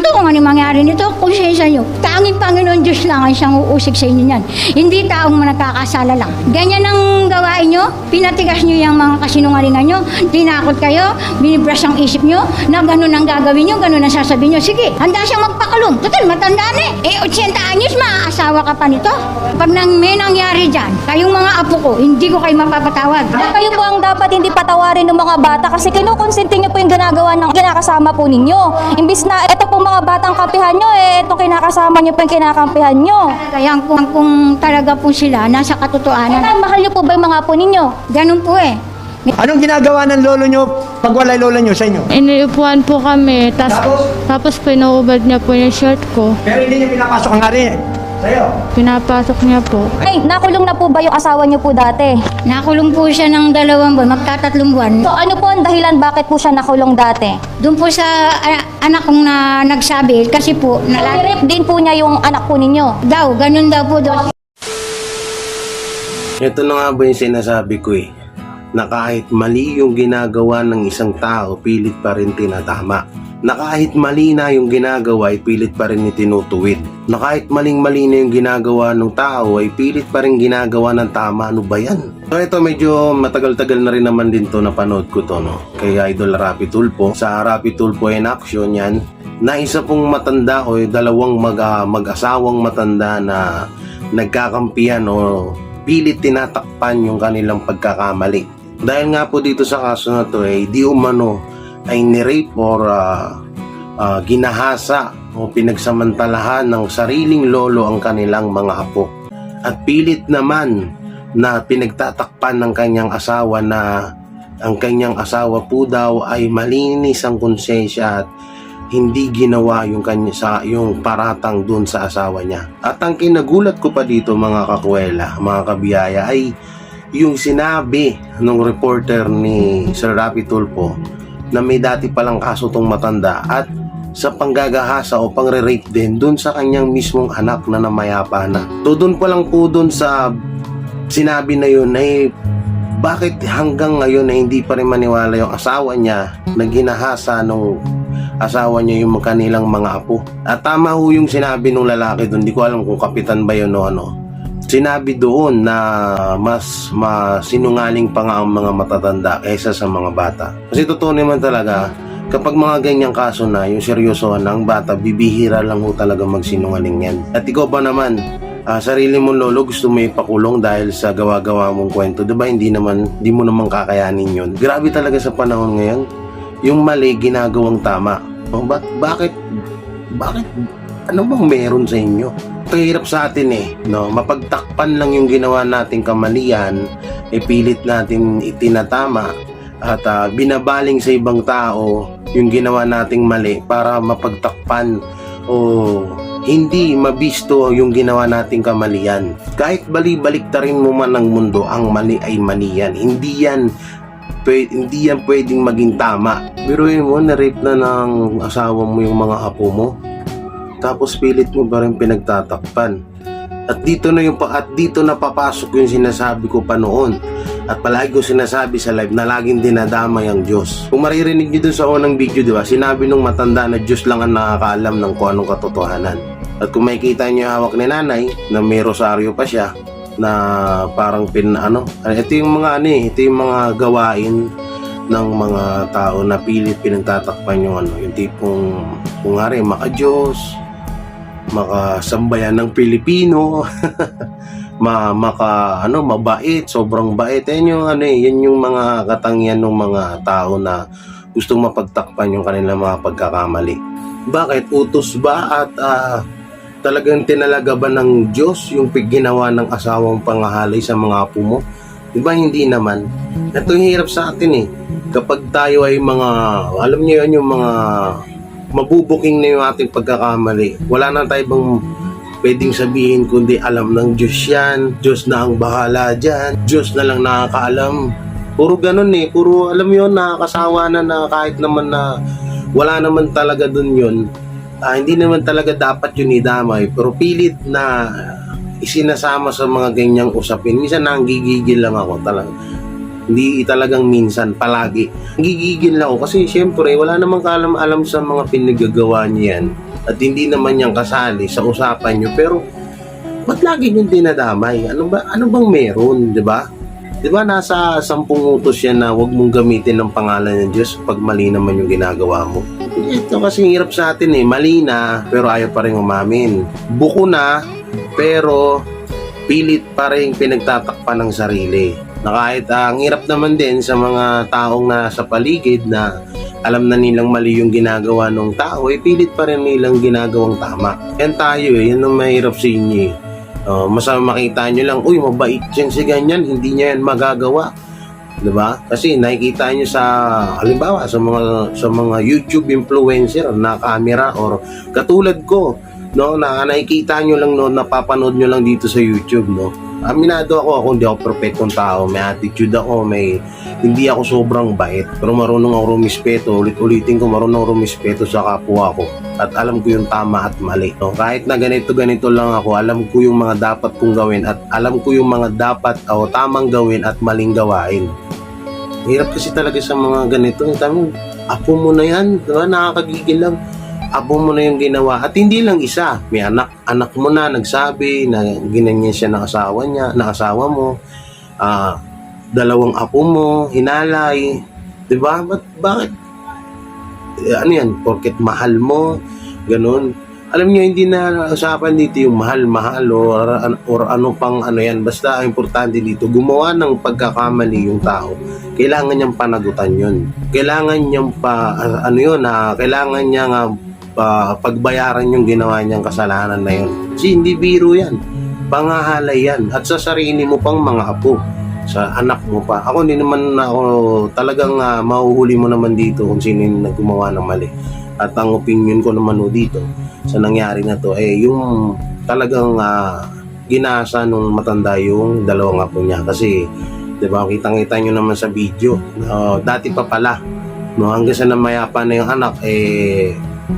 to kung ano mangyari nito, konsensya nyo. Tanging Panginoon Diyos lang ang siyang uusig sa inyo niyan. Hindi taong nagkakasala lang. Ganyan ang gawain nyo, pinatigas nyo yung mga kasinungalingan nyo, tinakot kayo, binibras ang isip nyo, na gano'n ang gagawin nyo, gano'n ang sasabihin nyo. Sige, handa siyang magpakulong. Total, matanda na eh. 80 anyos, maaasawa ka pa nito. Pag may nangyari dyan, kayong mga apo ko, hindi ko kayo mapapatawad. Kayo po ang dapat hindi patawarin ng mga bata kasi kinukonsente nyo po yung ginagawa ng kinakasama po ninyo. Imbis na ito po mga batang kampihan nyo, itong kinakasama nyo po yung kinakampihan nyo. Kaya kung talaga po sila, nasa katotohanan. Mahal nyo po ba yung mga apo ninyo? Ganun po eh. Anong ginagawa ng lolo nyo pag wala lola nyo sa inyo? Iniupuan po kami, tapos pinuubad niya po yung shirt ko. Pero hindi nyo pinapasok ang hari sa'yo. Pinapasok niya po. Ay, nakulong na po ba yung asawa nyo po dati? Nakulong po siya ng 2 buwan, magtatatlong buwan. So ano po ang dahilan bakit po siya nakulong dati? Doon po sa anak kong na nagsabi, kasi po, Nalirip din po niya yung anak po ninyo. ganun daw po daw. Ito na nga ba yung sinasabi ko na kahit mali yung ginagawa ng isang tao, pilit pa rin tinatama. Na kahit mali na yung ginagawa, ay pilit pa rin itinutuwid. Na kahit maling-mali na yung ginagawa ng tao, ay pilit pa rin ginagawa ng tama. Ano ba yan? So ito medyo matagal-tagal na rin naman din to, napanood ko to, no? Kay Idol Rapi Tulfo. Sa Rapi Tulfo in Action yan, na isa pong matanda o dalawang mag-asawang matanda na nagkakampihan o pilit tinatakpan yung kanilang pagkakamali. Dahil nga po dito sa kaso na to di umano ay nirape or ginahasa o pinagsamantalahan ng sariling lolo ang kanilang mga apo. At pilit naman na pinagtatakpan ng kanyang asawa na ang kanyang asawa po daw ay malinis ang konsensya at hindi ginawa yung paratang dun sa asawa niya. At ang kinagulat ko pa dito mga kakwela, mga kabiyaya, ay yung sinabi ng reporter ni Sir Rapi Tulfo na may dati palang kaso tong matanda at sa panggagahasa o pangre-rape din dun sa kanyang mismong anak na namayapa na. So dun pa lang po dun sa sinabi na yun ay bakit hanggang ngayon ay hindi pa rin maniwala yung asawa niya na ginahasa nung asawa niya yung kanilang mga apo. At tama ho yung sinabi nung lalaki doon, di ko alam kung kapitan ba yun o ano. Sinabi doon na mas masinungaling pa nga ang mga matatanda kaysa sa mga bata. Kasi totoo naman talaga, kapag mga ganyang kaso na, yung seryosohan ng bata, bibihira lang ho talaga magsinungaling yan. At ikaw ba naman, sarili mong lolo gusto mo ipakulong dahil sa gawa-gawa mong kwento, diba hindi mo naman kakayanin yun. Grabe talaga sa panahon ngayon, yung mali ginagawang tama. Bakit? Ano bang meron sa inyo? Ito hirap sa atin no? Mapagtakpan lang yung ginawa nating kamalian, pilit natin itinatama at binabaling sa ibang tao yung ginawa nating mali para mapagtakpan o hindi mabisto yung ginawa nating kamalian. Kahit bali-baliktarin mo man ng mundo, ang mali ay mali yan. Hindi yan pwedeng maging tama. Biruin mo, na-rape na ng asawa mo yung mga apo mo, tapos pilit mo ba rin pinagtatakpan. At dito na papasok yung sinasabi ko pa noon. At palagi ko sinasabi sa live na laging dinadamay ang Diyos. Kung maririnig nyo dun sa unang video, diba, sinabi nung matanda na Diyos lang ang nakakaalam ng kung anong katotohanan. At kung makikita nyo hawak ni nanay na may rosaryo pa siya, na parang ito yung mga gawain ng mga tao na pilit pinagtatakpan yung yung tipong kung nga rin maka-Diyos, makasambayan ng Pilipino, mabait, sobrang bait. Yan yung mga katangian ng mga tao na gustong mapagtakpan yung kanilang mga pagkakamali. Bakit? Utos ba at talagang tinalaga ba ng Diyos yung ginawa ng asawang pangahalay sa mga apo mo? Diba hindi naman? Ito yung hirap sa atin kapag tayo ay alam niyo yan, yung mga mabubuking na yung ating pagkakamali. Wala na tayo bang pwedeng sabihin kundi alam ng Diyos yan, Diyos na ang bahala dyan, Diyos na lang nakakaalam. Puro ganun puro alam yun, nakakasawa na kahit naman na wala naman talaga dun yun. Hindi naman talaga dapat yun idamay, pero pilit na isinasama sa mga ganyang usapin. Minsan nanggigigil lang ako talaga. Hindi talagang minsan, palagi. Nanggigigil lang ako kasi syempre wala namang kaalam-alam sa mga pinagagawa niyan. at hindi naman niyang kasali sa usapan nyo, pero ba't lagi niyong dinadamay? Ano bang meron, di ba? Di ba nasa 10 utos yan na huwag mong gamitin ang pangalan ng Diyos pag mali naman yung ginagawa mo? Ito kasi hirap sa atin mali na pero ayaw pa rin umamin. Buko na pero pilit pa rin pinagtatakpan ng sarili. Na kahit ang hirap naman din sa mga taong nasa paligid na alam na nilang mali yung ginagawa ng tao, pilit pa rin nilang ginagawang tama. Yan tayo yan ang mahirap sa inyo masama makita nyo lang, uy mabait yan si ganyan, hindi niya yan magagawa. Diba? Kasi nakikita nyo sa halimbawa sa mga YouTube influencer na camera or katulad ko, no, na nakikita nyo lang, no, napapanood nyo lang dito sa YouTube, no. Aminado ako hindi ako perfectong tao, may attitude ako, hindi ako sobrang bait, pero marunong ako rumispeto, ulit-ulitin ko, marunong rumispeto sa kapwa ko at alam ko yung tama at mali, no? Kahit na ganito lang ako, alam ko yung mga dapat kong gawin at alam ko yung mga dapat o tamang gawin at maling gawain. Hirap kasi talaga sa mga ganito, apo mo na yan, diba? Nakakagigil lang. Apo mo na yung ginawa at hindi lang isa, may anak mo na nagsabi na ginanyan siya ng asawa mo, 2 apo mo hinalay, 'di ba? Bakit ano yan, porket mahal mo ganun? Alam niyo, hindi na usapan dito yung mahal or ano pang ano yan, basta ang importante dito gumawa ng pagkakamali yung tao, kailangan niyang panagutan yun, kailangan niyang kailangan niya nga pagbayaran yung ginawa niyang kasalanan na yun. Kasi hindi biro yan, pangahalay yan, at sa sarili mo pang mga apo, sa anak mo pa. Ako hindi naman ako talagang mahuhuli mo naman dito kung sino yung naggumawa ng mali. At ang opinion ko naman dito sa nangyari na to yung talagang ginasa nung matanda yung 2 apo niya. Kasi diba, kitang-kita nyo naman sa video, dati pa pala, no, hanggang sa namayapa na yung anak,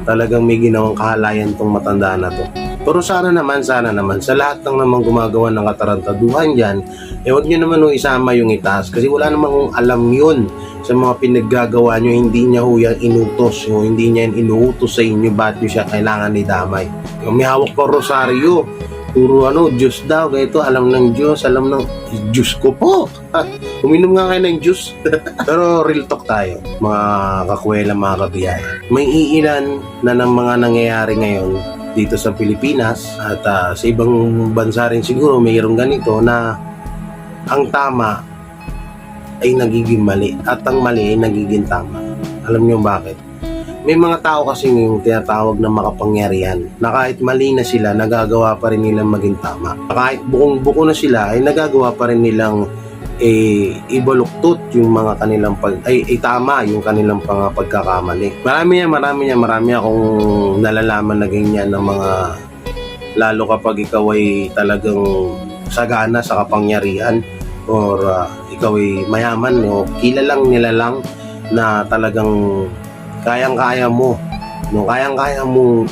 talagang may ginawang kahalayan tong matanda na to. Pero sana naman sa lahat ng naman gumagawa ng katarantaduhan dyan, huwag nyo naman isama yung itaas, kasi wala namang alam yun sa mga pinaggagawa nyo. Hindi niya yan inutos, hindi niya yan inuutos sa inyo, ba't nyo siya kailangan idamay. May hawak pa rosaryo, puro Diyos daw, ganito, alam ng Diyos, alam ng Diyos ko po. Uminom nga kayo ng Diyos. Pero real talk tayo, mga kakwela, mga kabiyaya. May iilan na ng mga nangyayari ngayon dito sa Pilipinas at sa ibang bansa rin siguro mayroong ganito na ang tama ay nagiging mali at ang mali ay nagiging tama. Alam niyo bakit? May mga tao kasi yung tinatawag na makapangyarihan na kahit mali na sila, nagagawa pa rin nilang maging tama. Kahit bukong-buko na sila, ay nagagawa pa rin nilang ibaluktot yung mga kanilang tama yung kanilang pagkakamali. Marami akong nalalaman na ganyan ng mga, lalo kapag ikaw ay talagang sagana sa kapangyarihan or ikaw ay mayaman o kilalang nilalang na talagang kayang-kaya mo, no, kayang-kaya mo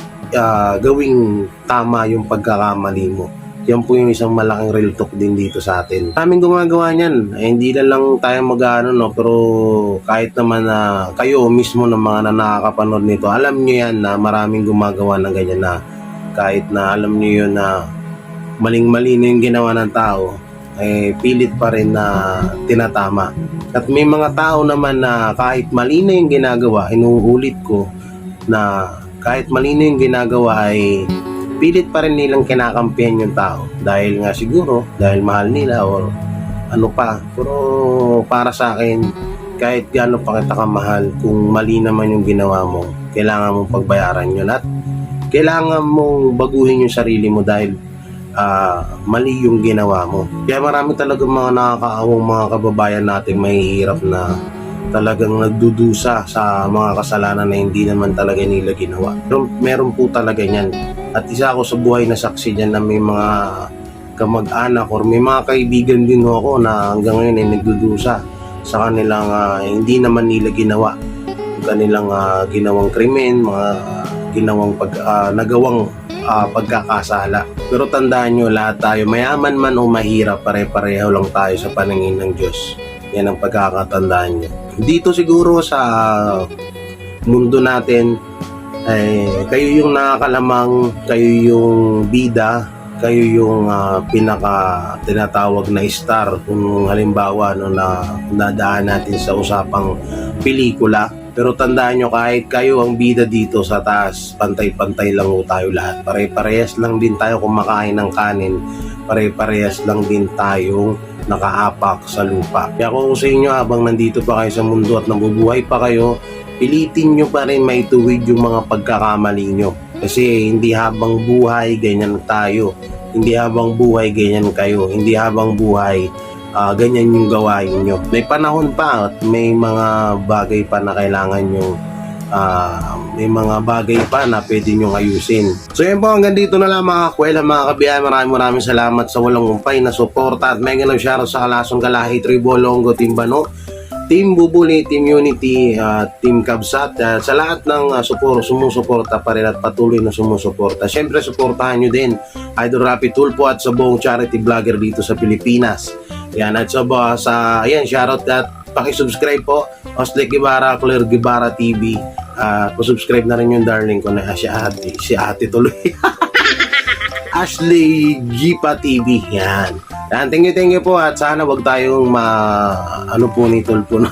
gawing tama yung pagkakamali mo. Yan po yung isang malaking real talk din dito sa atin. Maraming gumagawa niyan. Hindi lang tayo no, pero kahit naman na kayo mismo ng mga nakakapanood nito, alam niyo yan na maraming gumagawa ng ganyan na kahit na alam niyo yun na maling-mali na yung ginawa ng tao, pilit pa rin na tinatama. At may mga tao naman na kahit mali na yung ginagawa, inuulit ko na kahit mali na yung ginagawa ay pilit pa rin nilang kinakampihan yung tao. Dahil nga siguro, dahil mahal nila or ano pa. Pero para sa akin, kahit gaano pa kita kamahal, kung mali naman yung ginawa mo, kailangan mong pagbayaran yun at kailangan mong baguhin yung sarili mo dahil mali yung ginawa mo. Kaya marami talaga mga nakakaawang mga kababayan natin mahihirap na talagang nagdudusa sa mga kasalanan na hindi naman talaga nila ginawa. Pero meron po talaga yan. At isa ako sa buhay na saksi dyan na may mga kamag-anak or may mga kaibigan din ako na hanggang ngayon ay nagdudusa sa kanilang hindi naman nila ginawa. Kanilang ginawang krimen, mga ginawang nagawang pagkakasala. Pero tandaan nyo, lahat tayo, mayaman man o mahirap, pare-pareho lang tayo sa paningin ng Diyos. Yan ang pagkakatandaan nyo. Dito siguro sa mundo natin, kayo yung nakakalamang, kayo yung bida, kayo yung pinaka tinatawag na star kung halimbawa na dadaan natin sa usapang pelikula. Pero tandaan nyo, kahit kayo ang bida dito sa taas, pantay-pantay lang ho tayo lahat. Pare-parehas lang din tayo kumakain ng kanin, pare-parehas lang din tayong nakaapak sa lupa. Kaya kung sa inyo, habang nandito pa kayo sa mundo at nabubuhay pa kayo, pilitin nyo pa rin maituwid yung mga pagkakamali nyo. Kasi hindi habang buhay, ganyan tayo. Hindi habang buhay, ganyan kayo. Hindi habang buhay, ganyan yung gawain nyo. May panahon pa at may mga bagay pa na kailangan nyo, may mga bagay pa na pwede nyo ayusin. So yun po, hanggang dito na lang mga kakwela, mga kabiyahe. Maraming salamat sa walang umpay na suporta at may ganang shoutout sa Kalasong Kalahi, Tribo, Longo, Team Bano, Team Bubuli, Team Unity, Team Kabsat, sa lahat ng sumusuporta pa rin at patuloy na sumusuporta. Siyempre, suportahan nyo din Idol Rapi Tulfo at sa buong charity vlogger dito sa Pilipinas. Yan, at ayan, shoutout at pakisubscribe po, Oslek Guevara, Claire Guevara TV. Pasubscribe na rin yung darling ko na si ate tuloy. Ashley Gipa TV. Yan. Thank you po at sana wag tayong ni Tulfo na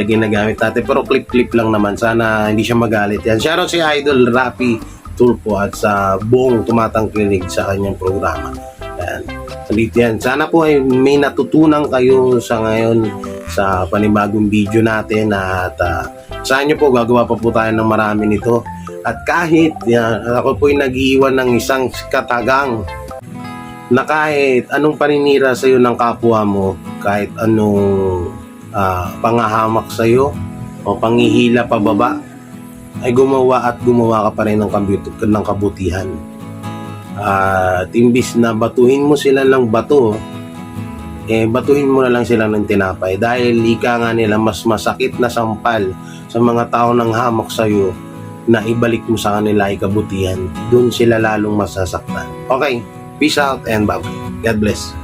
ginagamit natin, pero clip lang naman, sana hindi siya magalit. Yan, shoutout si Idol Rapi Tulfo at sa buong tumatangkilig sa kanyang programa. Yan, salit yan. Sana po ay may natutunan kayo sa ngayon sa panibagong video natin at saan nyo po gagawa pa po tayo ng marami nito. At kahit ako po yung nag-iwan ng isang katagang na kahit anong paninira sa iyo ng kapwa mo, kahit anong pangahamak sa iyo o panghihila pababa, ay gumawa ka pa rin ng kabutihan. At imbis na batuhin mo sila ng bato, batuhin mo na lang sila ng tinapay, dahil ika nga nila, mas masakit na sampal sa mga tao ng hamak sa iyo na ibalik mo sa kanila ay kabutihan. Doon sila lalong masasaktan. Okay, peace out and bye-bye. God bless.